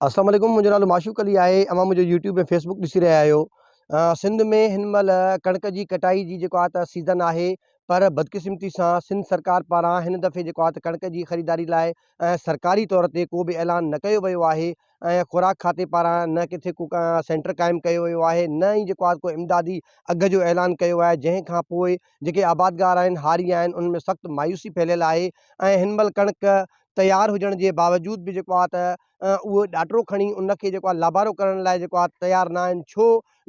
अस्सलाम वालेकुम, मुंहिंजो नालो माशूक़ अली आहे। अवां मुंहिंजो यूट्यूब ऐं फेसबुक ॾिसी रहिया आहियो। सिंध में हिन महिल कणिक जी कटाई जी जेको आहे त सीज़न आहे, पर बदकिस्मती सां सिंध सरकार पारां हिन दफ़े जेको आहे त कणिक जी ख़रीदारी लाइ सरकारी तौर ते को बि ऐलान न कयो वियो आहे ऐं ख़ुराक खाते पारां न किथे को सेंटर क़ाइमु कयो वियो आहे, न ई जेको आहे को इमदादी अघ जो ऐलान कयो आहे। जंहिं खां पोइ जेके आबादगार आहिनि, हारी आहिनि, उन में सख़्तु मायूसी फैलियल आहे ऐं हिन महिल कणिक तयारु हुजण जे बावजूद बि जेको आहे त उहो ॾाढो खणी उनखे जेको आहे लाबारो करण लाइ जेको आहे तयारु न आहिनि। छो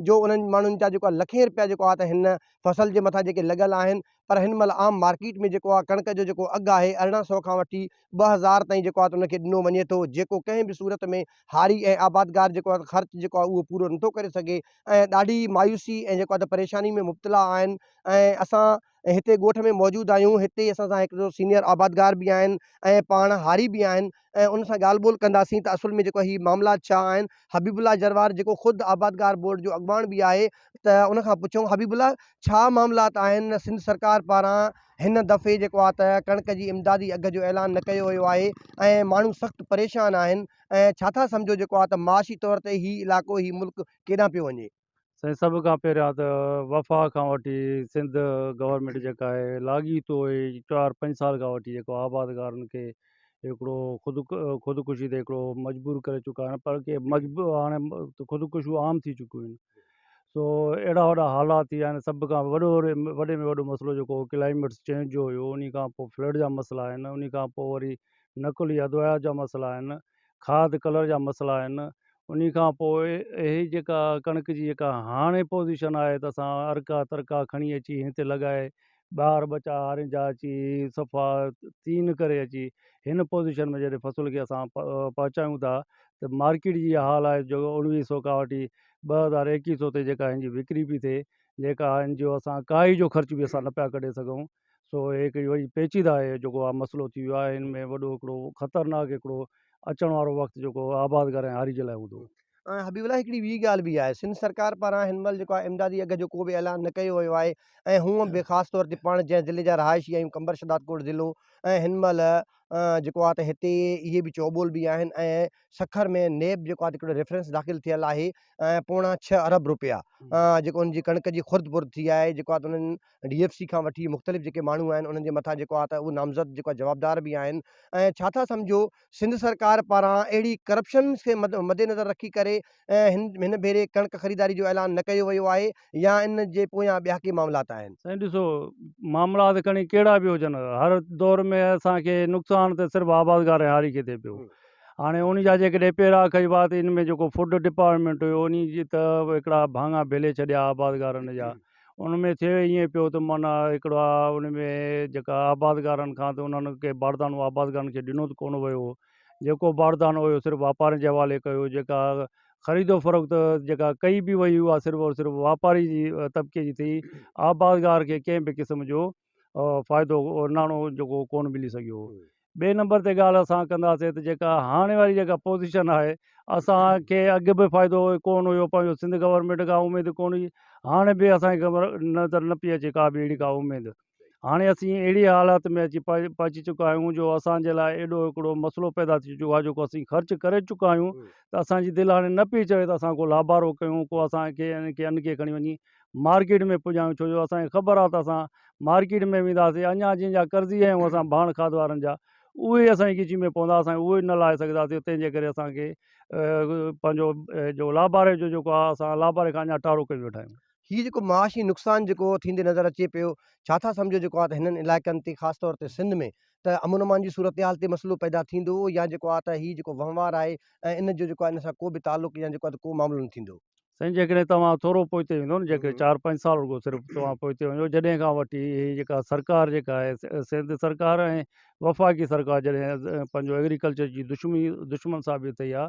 जो उन्हनि माण्हुनि जा जेको आहे लखे रुपया जेको आहे त हिन फसल जे मथां जेके लॻल आहिनि, पर हिन महिल आम मार्केट में जेको आहे कणिक जो जेको अघु आहे 1800 खां वठी 2000 ताईं जेको आहे त उनखे ॾिनो वञे थो, जेको कंहिं बि सूरत में हारी ऐं आबादगार जेको आहे ख़र्चु जेको आहे उहो पूरो नथो करे सघे ऐं ॾाढी मायूसी ऐं जेको आहे त परेशानी में मुब्तला आहिनि। ऐं असां हिते ॻोठ में मौजूदु आहियूं। हिते असां सां हिकिड़ो सीनियर आबादगार बि आहिनि ऐं पाण हारी बि आहिनि ऐं उन सां ॻाल्हि ॿोल कंदासीं त असुल में जेको ही मामला छा आहिनि। हबीबुल्ला जरवार जेको ख़ुदि आबादगार बोर्ड जो अॻवान बि आहे, त उन खां पुछूं, हबीबुल्ला छा मामलात आहिनि सिंध सरकार पारां हिन दफ़े जेको आहे त कणिक जी इमदादी अघ जो ऐलान न कयो वियो आहे ऐं माण्हू सख़्तु परेशान आहिनि ऐं छा था सम्झो जेको आहे त माशी तौर ते ही इलाइक़ो ही मुल्क केॾांहुं पियो वञे? साईं, सभ खां पहिरियां त वफ़ा खां वठी सिंध गवर्नमेंट जेका आहे लाॻीतो 4-5 साल खां वठी जेको आबादगारनि खे हिकिड़ो ख़ुदिकुशी ते हिकिड़ो मजबूर करे चुका आहिनि, पर के मजबूर हाणे ख़ुदिकुशियूं आम थी चुकियूं आहिनि। सो अहिड़ा वॾा हालात थी विया आहिनि। सभ खां वॾे में वॾो मसइलो जेको क्लाइमेट चेंज जो हुयो, उन खां पोइ फ्लड जा मसइला आहिनि, उन खां पोइ वरी नकुली अदवायात जा मसइला आहिनि, खाद कलर जा मसइला आहिनि। उन खां पोइ इहे जेका कणिक जी जेका हाणे पोज़ीशन आहे, त असां अरका तरका खणी अची हिते लॻाए ॿार बचा हारिनि जा अची सफ़ा तीन करे अची हिन पोज़ीशन में जॾहिं फसल खे असां पहुचायूं था, त मार्केट जी हाल आहे जो 1900 खां वठी 2021 ते जेका हिन जी विकिरी पई थिए, जेका हिन जो असां काई जो ख़र्च बि असां न पिया कढे सघूं। सो हिकिड़ी वॾी पेचीदा आहे जेको आहे मसइलो थी वियो आहे। हिन में वॾो हिकिड़ो ख़तरनाक हिकिड़ो अचण वारो वक़्तु जेको आबादगार ऐं हारी जे लाइ हूंदो। हबीबुल्ला, हिकिड़ी ॿी ॻाल्हि बि आहे, सिंध सरकार पारां हिन महिल जेको आहे इमदादी अघ जो को बि ऐलान न कयो वियो आहे ऐं हूअं बि ख़ासि तौर ते पाण जंहिं ज़िले जा रहायशी आहियूं, कंबर शदादकोट ज़िलो, ऐं हिन महिल जेको आहे त हिते इहे बि चौॿोल बि आहिनि ऐं सखर में नेब जेको आहे हिकिड़ो रेफरेंस दाख़िल थियल आहे ऐं 6.25 अरब रुपया जेको उनजी कणिक जी खुर्द बुर्द थी आहे, जेको आहे त उन्हनि DFC खां वठी मुख़्तलिफ़ जेके माण्हू आहिनि उन्हनि जे मथां जेको आहे त उहो नामज़द जेको आहे जवाबदार बि आहिनि। ऐं छा था सम्झो सिंध सरकार पारां अहिड़ी करप्शन खे मद्देनज़र रखी करे हिन भेरे कणिक ख़रीदारी जो ऐलान न कयो वियो आहे, या इन जे पोयां ॿिया के मामलात आहिनि? साईं ॾिसो, मामला त खणी कहिड़ा बि हुजनि, हर दौर में असांखे नुक़सानु त सिर्फ़ु आबादगार ऐं हारी खे थिए पियो। हाणे उन जा जेकॾहिं पहिरां कई बात इन में जेको फूड डिपार्टमेंट हुयो, उन जी त हिकिड़ा भाङा भेले छॾिया आबादगारनि जा। उन में थिए ईअं पियो त माना हिकिड़ो आहे उन में जेका आबादगारनि खां त उन्हनि खे बारदानो आबादगारनि खे ॾिनो त कोन वियो। जेको बारदानो हुयो सिर्फ़ु वापारियुनि जे हवाले कयो। जेका ख़रीदो फ़रोख़्त जेका कई बि वई उहा सिर्फ़ु और सिर्फ़ु वापारी जी तबिके जी थी। आबादगार खे कंहिं बि क़िस्म जो फ़ाइदो नाणो जेको कोन मिली सघियो। ॿिए नंबर ते ॻाल्हि असां कंदासीं त जेका हाणे वारी जेका पोज़ीशन आहे, असांखे अॻु बि फ़ाइदो कोन हुयो, पंहिंजो सिंध गवर्नमेंट खां उमेदु कोन हुई। हाणे बि असांखे ख़बर नज़र न पई अचे का बि अहिड़ी का उमेदु। हाणे असीं अहिड़ी हालात में अची पहुची चुका आहियूं जो असांजे लाइ एॾो हिकिड़ो मसइलो पैदा थी चुको आहे, जेको असीं ख़र्चु करे चुका आहियूं, त असांजी दिलि हाणे न पई चवे त असां को लाभारो कयूं, को असांखे अन खे खणी वञी मार्केट में पुॼायूं। छो जो असांखे ख़बर आहे त असां मार्केट में वेंदासीं, अञा जंहिंजा कर्ज़ी आहियूं असां भाण खाद वारनि जा, उहे असांजी गिची में पवंदा, असां उहे न लाहे सघंदासीं। तंहिंजे करे असांखे पंहिंजो जो लाभारे जो जेको आहे, असां लाभारे खां अञा टारो करे वेठा आहियूं। हीउ जेको माशी नुक़सानु जेको थींदे नज़र अचे पियो, छा था सम्झो जेको आहे त हिननि इलाइक़नि ते ख़ासि तौर ते सिंध में त अमन अमान जी सूरत हाल ते मसइलो पैदा थींदो, या जेको आहे त हीउ जेको वहिंवार आहे ऐं इन जो जेको आहे इन सां को बि तालुक़ु या जेको आहे त को मामिलो न थींदो? साईं, जेकॾहिं तव्हां थोरो पोइते वेंदो न, जेके 4-5 साल रुॻो सिर्फ़ु तव्हां पोइते वञो, जॾहिं खां वठी हीअ जेका सरकार जेका आहे सिंध सरकार ऐं वफ़ाक़ी सरकार जॾहिं पंहिंजो एग्रीकल्चर जी दुश्मन साबित थी आहे,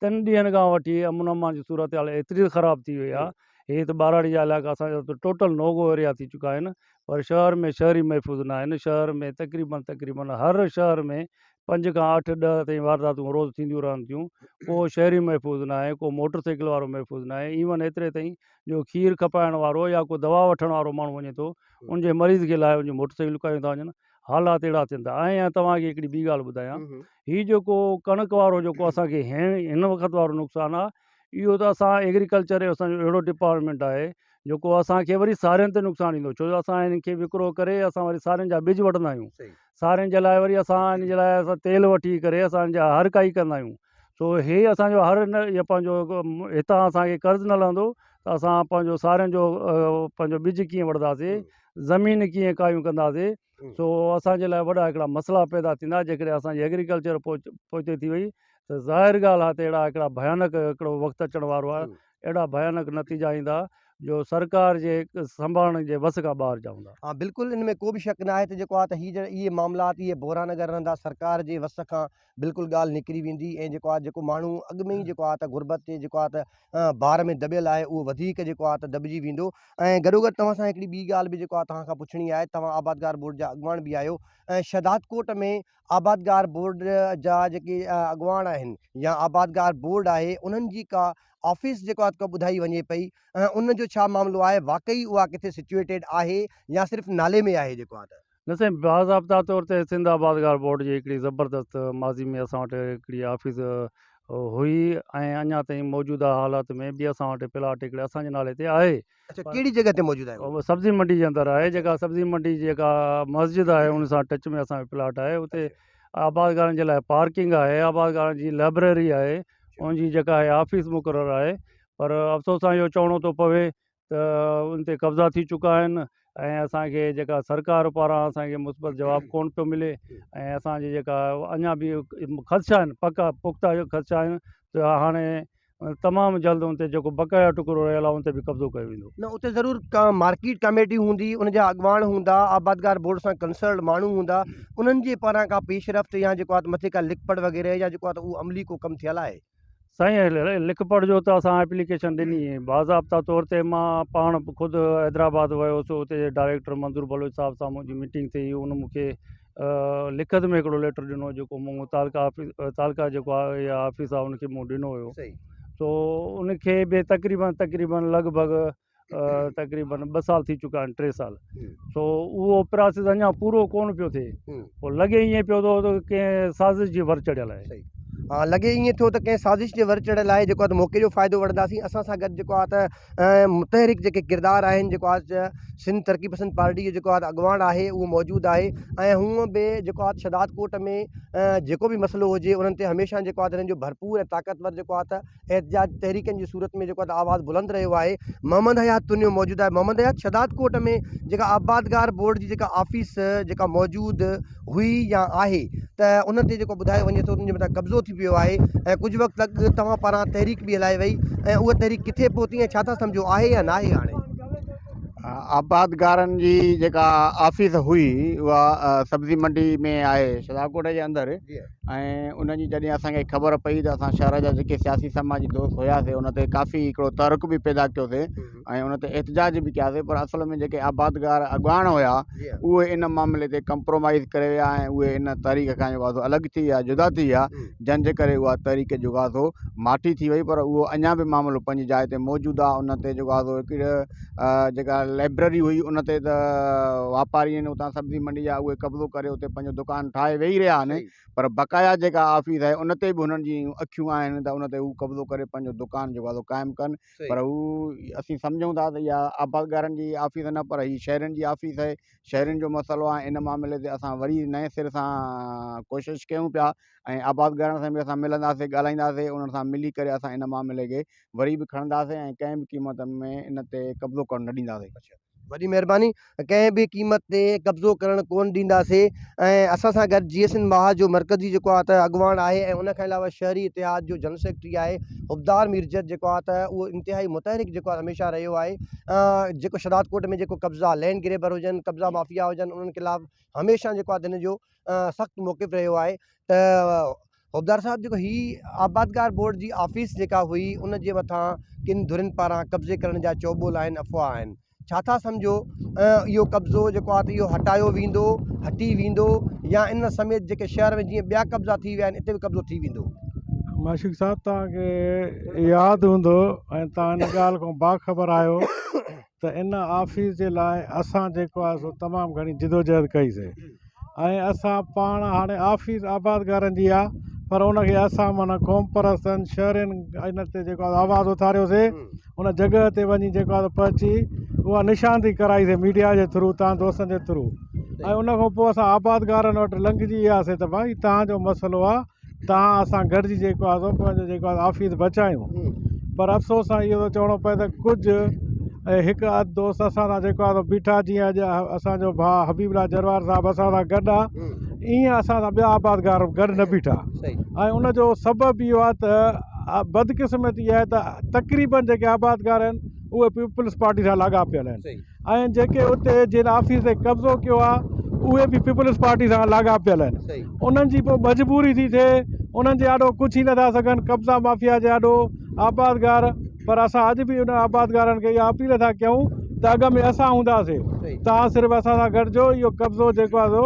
3 ॾींहंनि खां वठी अमन अमान जी सूरत हाल एतिरी ख़राबु थी वई आहे। हीअ त ॿाराड़ी जा इलाइक़ा असांजा त टोटल नोगो एरिया थी चुका आहिनि, पर शहर में शहरी महफ़ूज़ न आहिनि। शहर में तक़रीबन हर शहर में 5 खां 8 10 ताईं वारदातूं रोज़ु थींदियूं रहनि थियूं। को शहरी महफ़ूज़ न आहे, को मोटर साइकिल वारो महफ़ूज़ न आहे। इवन एतिरे ताईं जो खीर खपाइण वारो या को दवा वठण वारो माण्हू वञे थो, उनजे मरीज़ खे लाइ उनजी मोटर साइकिल कायूं था वञनि। हालात अहिड़ा थियनि था। ऐं तव्हांखे हिकिड़ी ॿी ॻाल्हि ॿुधायां, हीउ जेको कणक वारो जेको असांखे हिन वक़्तु वारो नुक़सानु आहे, इहो त असां एग्रीकल्चर जो असांजो अहिड़ो डिपार्टमेंट आहे जेको असांखे वरी सारियुनि ते नुक़सानु ईंदो, छो जो असां हिन खे विकिरो करे असां वरी सारियुनि जा ॿिज वठंदा आहियूं। सारियुनि जे लाइ वरी असां इन जे लाइ असां तेल वठी करे असांजा हर काई कंदा आहियूं। सो हे असांजो हर न इहो पंहिंजो हितां असांखे कर्ज़ु न लहंदो त असां पंहिंजो सारियुनि जो पंहिंजो ॿिज कीअं वठंदासीं, ज़मीन कीअं कायूं कंदासीं। सो असांजे लाइ वॾा हिकिड़ा मसइला पैदा थींदा जेकॾहिं असांजी एग्रीकल्चर पोइते थी वई त ज़ाहिर ॻाल्हि आहे त अहिड़ा हिकिड़ा भयानक हिकिड़ो वक़्तु अचण वारो आहे, अहिड़ा भयानक नतीजा ईंदा जो सरकार जे संभालण जे वस खां ॿाहिरि जा हूंदा। हाँ बिल्कुलु, इन में को बि शक न आहे त जेको आहे त इहे मामलात इहे बहिरान अगरि रहंदा सरकार जे वस खां बिल्कुलु ॻाल्हि निकिरी वेंदी, ऐं जेको आहे जेको माण्हू अॻु में ई जेको आहे त गुरबत ते जेको आहे त बार में दॿियल आहे उहो वधीक जेको आहे त दॿिजी वेंदो। ऐं गॾोगॾु तव्हां सां हिकिड़ी ॿी ॻाल्हि बि जेको आहे तव्हां खां पुछणी आहे, तव्हां आबादगार बोर्ड जा अॻुवान बि आहियो, ऐं शहदादकोट में आबादगार बोर्ड जा जेके अॻुवान आहिनि या आबादगार बोर्ड आहे उन्हनि जी का ऑफिस जेको आहे का ॿुधाई वञे पई, उन जो छा मामिलो आहे, वाकई उहा किथे सिचुएटेड आहे या सिर्फ़ु नाले में आहे जेको आहे त? न साईं, बाज़ाब्ता तौर ते सिंध आबादगार बोर्ड जी हिकिड़ी ज़बरदस्त माज़ी में असां वटि हिकिड़ी ऑफिस हुई, ऐं अञा ताईं मौजूदा हालात में बि असां वटि प्लाट हिकिड़े असांजे नाले ते आहे। अच्छा, कहिड़ी जॻह ते मौजूदु आहे? उहो सब्ज़ी मंडी जे अंदरि आहे, जेका सब्ज़ी मंडी जेका मस्जिद आहे उन सां टच में असांजो प्लाट आहे। उते आबादगारनि जे लाइ पार्किंग आहे, आबादगारनि जी लाइब्रेरी आहे, उनजी जेका आहे ऑफिस मुक़ररु आहे। पर अफ़सोस सां इहो चवणो थो पवे त उन ते कब्ज़ा थी चुका आहिनि, ऐं असांखे जेका सरकार पारां असांखे मुस्बत जवाबु कोन पियो मिले, ऐं असांजी जेका अञा बि ख़दशा आहिनि, पका पुख़्ता ख़दशा आहिनि त हाणे तमामु जल्द उन ते जेको बक़ाया टुकड़ो रहियल आहे उन ते बि कब्ज़ो कयो वेंदो। न, उते ज़रूरु का मार्केट कमेटी हूंदी, उन जा अॻुवान हूंदा, आबादगार बोर्ड सां कंसर्न माण्हू हूंदा, उन्हनि जे पारां का पेशरफ़्त या जेको आहे त मथे का लिखपढ़ वग़ैरह या जेको आहे त उहो अमली को कमु थियल आहे? साईं, लिखपढ़ जो त असां एप्लीकेशन ॾिनी, बाज़ाब्ता तौर ते मां पाण ख़ुदि हैदराबाद वियोसि, उते डायरेक्टर मंज़ूर बलोच साहिब सां मुंहिंजी मीटिंग थी, उन मूंखे लिखत में हिकिड़ो लेटर ॾिनो जेको मूं तालका जेको आहे या ऑफिस आहे उनखे मूं ॾिनो हुयो। सो उनखे बि तक़रीबन लॻभॻि तक़रीबन 2 साल थी चुका आहिनि, 3 साल। सो उहो प्रोसेस अञा पूरो कोन पियो थिए। पोइ लॻे ईअं पियो थो त कंहिं साज़िश जी भर चढ़ियल आहे। हाँ, लॻे ईअं थियो त कंहिं साज़िश जे वर चढ़ियल आहे, जेको आहे त मौक़े जो फ़ाइदो वठंदासीं। असां सां गॾु जेको आहे त मुतहरिक जेके किरदार आहिनि, जेको आहे सिंध तरक़ी पसंद पार्टी जो जेको आहे त अॻुवान आहे उहो मौजूदु आहे, ऐं हूअं बि जेको आहे शहदादकोट में जेको बि मसइलो हुजे उन्हनि ते हमेशह जेको आहे त हिननि जो भरपूर ऐं ताक़तवर जेको आहे त एहतजाज तहरीकनि जी सूरत में जेको आहे त आवाज़ु बुलंद रहियो आहे। मोहम्मद हयात तुनियो मौजूदु आहे। मोहम्मद हयात, शहदादकोट में जेका आबादगार बोर्ड जी जेका ऑफिस जेका मौजूदु हुई या आहे त उन ते जेको ॿुधायो वञे थो उनजे मथां कब्ज़ो थी पियो आहे, ऐं कुझु वक़्तु अॻु तव्हां पारां तहरीक बि हलाई वई, ऐं उहा तहरीक किथे पहुती ऐं छा था सम्झो, आहे या न आहे? हाणे आबादगारनि जी जेका ऑफिस हुई उहा सब्ज़ी मंडी में आहे, शहदादकोट जे अंदरि, ऐं उनजी जॾहिं असांखे ख़बर पई त असां शहर जा जेके सियासी समाजी दोस्त हुयासीं उन ते काफ़ी हिकिड़ो तर्क बि पैदा कयोसीं ऐं उन ते एहतजाज बि कयासीं। पर असल में जेके आबादगार अॻुवान हुया उहे इन मामले ते कंप्रोमाइज़ करे विया, ऐं उहे इन तहरीक खां जेको आहे अलॻि थी विया, जुदा थी विया, जंहिंजे करे उहा तहरीक जेको आहे सो माठी थी वई। पर उहो अञा बि मामिलो पंहिंजी जाइ ते मौजूदु आहे। उन ते जेको आहे सो हिकिड़े जेका लाइब्रेरी हुई उन ते त वापारी आहिनि उतां सब्ज़ी मंडी जा उहे कब्ज़ो करे उते पंहिंजो दुकानु ठाहे वेही रहिया आहिनि, पर बक़ाया जेका ऑफिस आहे उन ते बि उन्हनि जी अखियूं आहिनि त उन ते हू कब्ज़ो करे पंहिंजो दुकानु जेको आहे क़ाइमु कनि। पर हू असीं सम्झूं था त इहा आबादगारनि जी ऑफिस न, पर हीअ शहरनि जी ऑफिस आहे, शहरनि जो मसइलो आहे। इन मामले ते असां वरी नए सिरे सां कोशिशि कयूं पिया, ऐं आबादगारनि सां बि असां मिलंदासीं, ॻाल्हाईंदासीं, उन्हनि सां मिली करे असां इन मामले खे वरी बि खणंदासीं ऐं कंहिं बि क़ीमत में इन ते कब्ज़ो करणु न ॾींदासीं। वॾी महिरबानी, कंहिं बि क़ीमत ते कब्ज़ो करणु कोन ॾींदासीं। ऐं असां सां गॾु GSN माह जो मरकज़ी जेको आहे त अॻुवान आहे, ऐं उन खां अलावा शहरी इतिहाद जो जनरल सेक्रेटरी आहे हुबदार मीरजत, जेको आहे त उहो इंतिहाई मुतहरिक जेको आहे हमेशह रहियो आहे। जेको शहदादकोट में जेको कब्ज़ा लैंड ग्रेबर हुजनि, कब्ज़ा माफ़िया हुजनि, उन्हनि खिलाफ़ हमेशह जेको आहे हिन जो सख़्तु मौक़िफ़ रहियो आहे। त हुबदार साहब, जेको हीअ आबादगार बोर्ड जी ऑफिस जेका हुई उन जे मथां किन धुरियुनि पारां कब्ज़े करण जा चौबोल आहिनि, अफ़वाह आहिनि, छा था सम्झो इहो कब्ज़ो जेको आहे त इहो हटायो वेंदो, हटी वेंदो, या इन समेत जेके शहर में जीअं ॿिया कब्ज़ा थी विया आहिनि इते बि कब्ज़ो थी वेंदो? माशिक साहब, तव्हांखे यादि हूंदो ऐं तव्हां इन ॻाल्हि खां बाख़बर आहियो त इन ऑफिस जे लाइ असां जेको आहे सो तमामु घणी जिदोजहद कईसीं। ऐं असां पाण हाणे ऑफिस आबादगारनि जी आहे पर उनखे असां माना क़ौम परस्तनि शहरनि इन ते जेको आहे आवाज़ु उथारियोसीं उन जॻह ते वञी जेको आहे पहुची उहा निशानदी कराईसीं मीडिया जे थ्रू तव्हां दोस्तनि जे थ्रू ऐं उन खां पोइ असां आबादगारनि वटि लंघिजी वियासीं त भाई तव्हांजो मसइलो आहे तव्हां असां गॾिजी जेको आहे पंहिंजो जेको आहे ऑफिस बचायूं पर अफ़सोस सां इहो थो चवणो पए त कुझु हिकु अधु दोस्त असां सां जेको आहे बीठा जीअं अॼु असांजो भाउ हबीबुल्ला जरवार साहिबु असां सां गॾु आहे ईअं असां सां ॿिया आबादगार गॾु न बीठा ऐं उनजो सबबु इहो आहे त बदकिस्मती आहे त तक़रीबन जेके आबादगार आहिनि उहे पीपल्स पार्टी सां लाॻापियल आहिनि ऐं जेके उते जिन ऑफिस ते कब्ज़ो कयो आहे उहे बि पीपल्स पार्टी सां लाॻापियल आहिनि उन्हनि जी पोइ मजबूरी थी थिए उन्हनि जे आॾो कुझु ई नथा सघनि कब्ज़ा माफ़िया जे आॾो आबादगार पर असां अॼु बि उन आबादगारनि खे इहा अपील था कयूं त अॻ में असां हूंदासीं तव्हां सिर्फ़ु असां सां गॾिजो इहो कब्ज़ो जेको आहे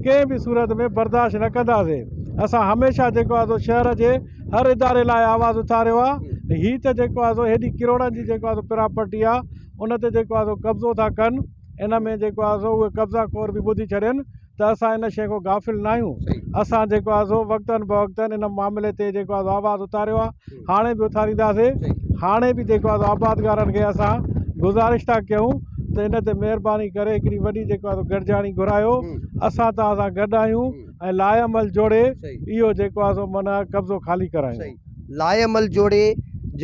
कंहिं बि सूरत में बर्दाश्त न कंदासीं असां हमेशह जेको आहे शहर जे हर इदारे लाइ आवाज़ु उथारियो आहे हीअ त जेको आहे हेॾी किरोड़नि जी जेको आहे प्रॉपर्टी आहे उन ते जेको आहे कब्ज़ो था कनि इन में जेको आहे उहे कब्ज़ा खोर बि ॿुधी छॾनि त असां इन शइ खां गाफ़िल न आहियूं असां जेको आहे वक़्तनि फ़वक़्तनि इन मामले ते जेको आहे आवाज़ु उथारियो आहे हाणे बि उथारींदासीं हाणे बि जेको आहे आबादगारनि खे असां गुज़ारिश था कयूं त इन ते महिरबानी करे हिकिड़ी वॾी जेको आहे गॾिजाणी घुरायो असां तव्हां सां गॾु आहियूं ऐं लाइअमल जोड़े इहो जेको आहे माना कब्ज़ो ख़ाली करायूं लाइअमल जोड़े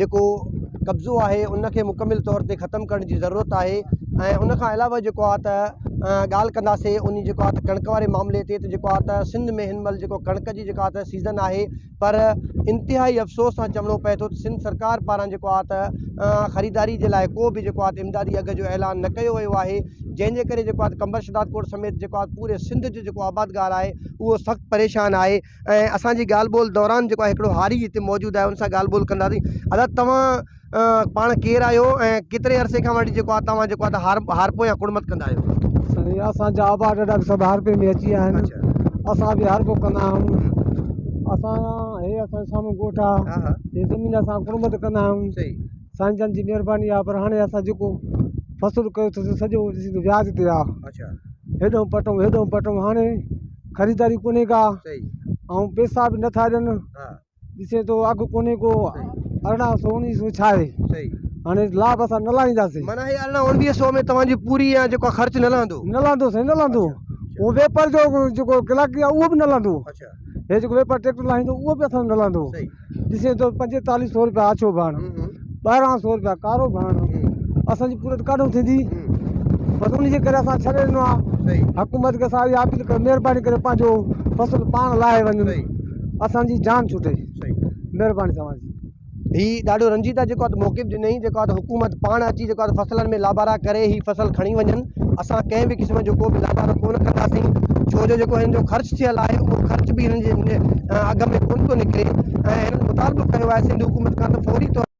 जेको कब्ज़ो आहे उनखे मुकमिल तौर ते ख़तमु करण जी ज़रूरत आहे ऐं उन खां अलावा जेको आहे त ॻाल्हि कंदासीं उन जेको आहे त कणिक वारे मामले ते त जेको आहे त सिंध में हिन महिल जेको कणिक जी जेका आहे त सीज़न आहे पर इंतिहाई अफ़सोस सां चवणो पए थो त सिंध सरकार पारां जेको आहे त ख़रीदारी जे लाइ को बि जेको आहे त इमदादी अघ जो ऐलान न कयो वियो आहे जंहिंजे करे जेको आहे कंबर शदाद कोट समेत जेको आहे पूरे सिंध जो जेको आबादगार आहे उहो सख़्तु परेशान आहे ऐं असांजी ॻाल्हि ॿोल दौरान जेको आहे हिकिड़ो हारी हिते मौजूदु आहे उन सां ॻाल्हि ॿोल कंदासीं अदा तव्हां पाण केरु आहियो ऐं केतिरे अरसे खां वठी जेको आहे तव्हां जेको आहे त हारपो या कुड़मत कंदा आहियो साईं असांजा आबाद ॾाढा सभु हारपे में अची विया आहिनि असां बि हारपो कंदा आहियूं असां हे असांजे साम्हूं ॻोठ आहे हे ज़मीन असां कुड़मत कंदा आहियूं साईं जन जी महिरबानी आहे पर हाणे असां जेको फ़सुलु कयोसीं सॼो व्याज ते आहे हेॾो पटऊं हाणे ख़रीदारी कोन्हे का ऐं पैसा बि नथा ॾियनि ॾिसे थो अघु कोन्हे को 1800-1900 छा आहे हाणे लाभ असां न लाहींदासीं माना हे 1800-1900 में तव्हांजी पूरी जेको ख़र्चु न लहंदो साईं न लहंदो उहो वेपार जो जेको कलाकी आहे उहो बि न लहंदो हे जेको वेपार ट्रैक्टर लाहींदो उहो बि असां न लहंदो ॾिसे थो 4500 रुपया अछो भाण 1200 रुपया कारो भाण असांजी पूरत काॾो थींदी बसि उन जे करे असां छॾे ॾिनो आहे हुकूमत खे सारी अपील करे महिरबानी करे पंहिंजो फ़सुलु पाण लाहे वञनि असांजी जान छुटे महिरबानी तव्हांजी ही ॾाढो रंजीदा जेको आहे मौक़िफ़ ॾिनई जेको आहे हुकूमत पाण अची जेको आहे फसलनि में लाबारा करे ही फसल खणी वञनि असां कंहिं बि क़िस्म जो को बि लाबारो कोन कंदासीं छो जो जेको हिन जो ख़र्चु थियल आहे उहो ख़र्च बि हिन जे अघ में कोन थो निकिरे ऐं हिननि मुतालबो कयो आहे सिंध हुकूमत खां त फौरी तौर